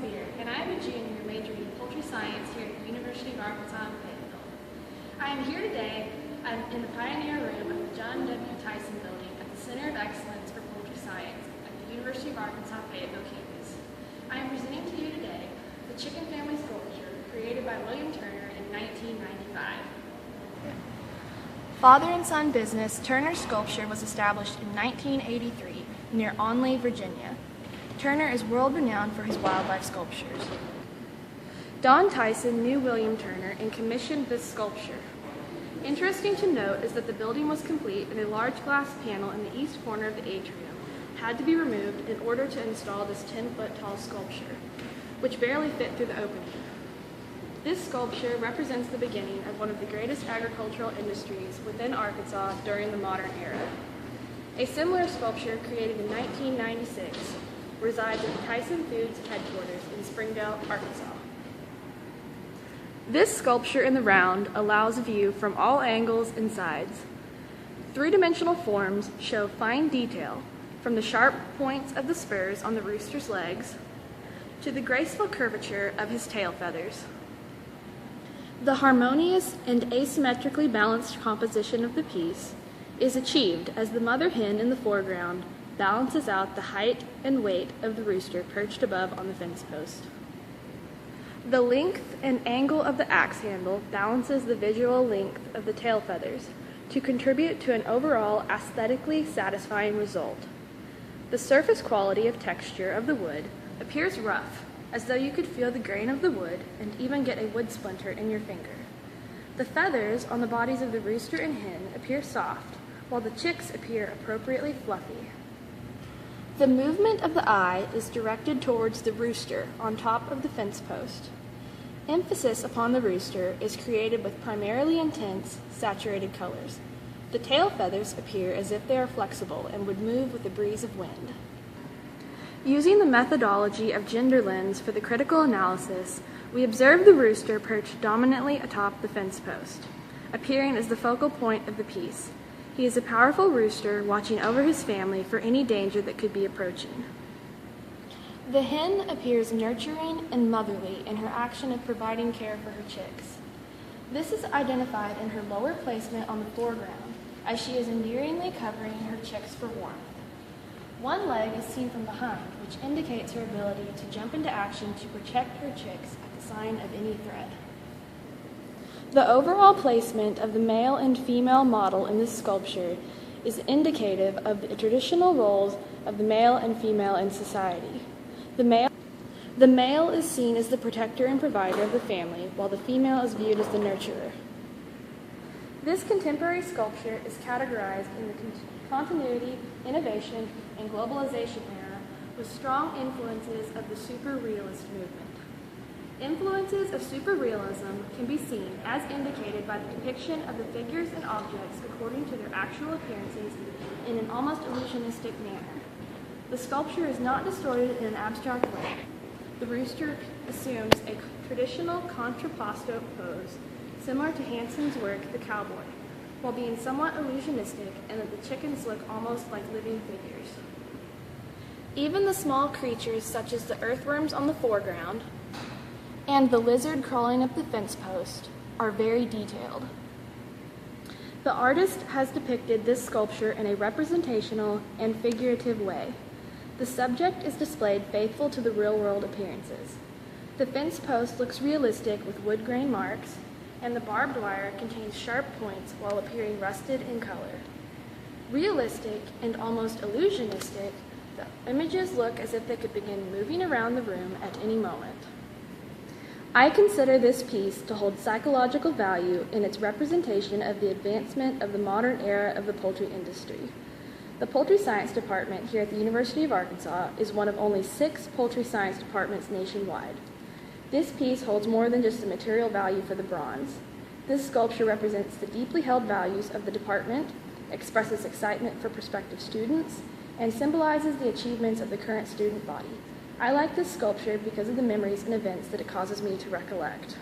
Beer, and I am a junior majoring in poultry science here at the University of Arkansas in Fayetteville. I am here today in the Pioneer Room of the John W. Tyson Building at the Center of Excellence for Poultry Science at the University of Arkansas Fayetteville campus. I am presenting to you today the Chicken Family Sculpture created by William Turner in 1995. Father and son business Turner Sculpture was established in 1983 near Onley, Virginia. Turner is world-renowned for his wildlife sculptures. Don Tyson knew William Turner and commissioned this sculpture. Interesting to note is that the building was complete and a large glass panel in the east corner of the atrium had to be removed in order to install this 10-foot tall sculpture, which barely fit through the opening. This sculpture represents the beginning of one of the greatest agricultural industries within Arkansas during the modern era. A similar sculpture created in 1996 resides at the Tyson Foods headquarters in Springdale, Arkansas. This sculpture in the round allows view from all angles and sides. Three-dimensional forms show fine detail, from the sharp points of the spurs on the rooster's legs to the graceful curvature of his tail feathers. The harmonious and asymmetrically balanced composition of the piece is achieved as the mother hen in the foreground balances out the height and weight of the rooster perched above on the fence post. The length and angle of the axe handle balances the visual length of the tail feathers to contribute to an overall aesthetically satisfying result. The surface quality of texture of the wood appears rough, as though you could feel the grain of the wood and even get a wood splinter in your finger. The feathers on the bodies of the rooster and hen appear soft, while the chicks appear appropriately fluffy. The movement of the eye is directed towards the rooster on top of the fence post. Emphasis upon the rooster is created with primarily intense, saturated colors. The tail feathers appear as if they are flexible and would move with a breeze of wind. Using the methodology of gender lens for the critical analysis, we observe the rooster perched dominantly atop the fence post, appearing as the focal point of the piece. He is a powerful rooster watching over his family for any danger that could be approaching. The hen appears nurturing and motherly in her action of providing care for her chicks. This is identified in her lower placement on the foreground, as she is endearingly covering her chicks for warmth. One leg is seen from behind, which indicates her ability to jump into action to protect her chicks at the sign of any threat. The overall placement of the male and female model in this sculpture is indicative of the traditional roles of the male and female in society. The male is seen as the protector and provider of the family, while the female is viewed as the nurturer. This contemporary sculpture is categorized in the continuity, innovation, and globalization era with strong influences of the super-realist movement. Influences of superrealism can be seen as indicated by the depiction of the figures and objects according to their actual appearances in an almost illusionistic manner. The sculpture is not distorted in an abstract way. The rooster assumes a traditional contrapposto pose, similar to Hanson's work, The Cowboy, while being somewhat illusionistic, and that the chickens look almost like living figures. Even the small creatures such as the earthworms on the foreground and the lizard crawling up the fence post are very detailed. The artist has depicted this sculpture in a representational and figurative way. The subject is displayed faithful to the real-world appearances. The fence post looks realistic with wood grain marks, and the barbed wire contains sharp points while appearing rusted in color. Realistic and almost illusionistic, the images look as if they could begin moving around the room at any moment. I consider this piece to hold psychological value in its representation of the advancement of the modern era of the poultry industry. The Poultry Science Department here at the University of Arkansas is one of only 6 poultry science departments nationwide. This piece holds more than just the material value for the bronze. This sculpture represents the deeply held values of the department, expresses excitement for prospective students, and symbolizes the achievements of the current student body. I like this sculpture because of the memories and events that it causes me to recollect.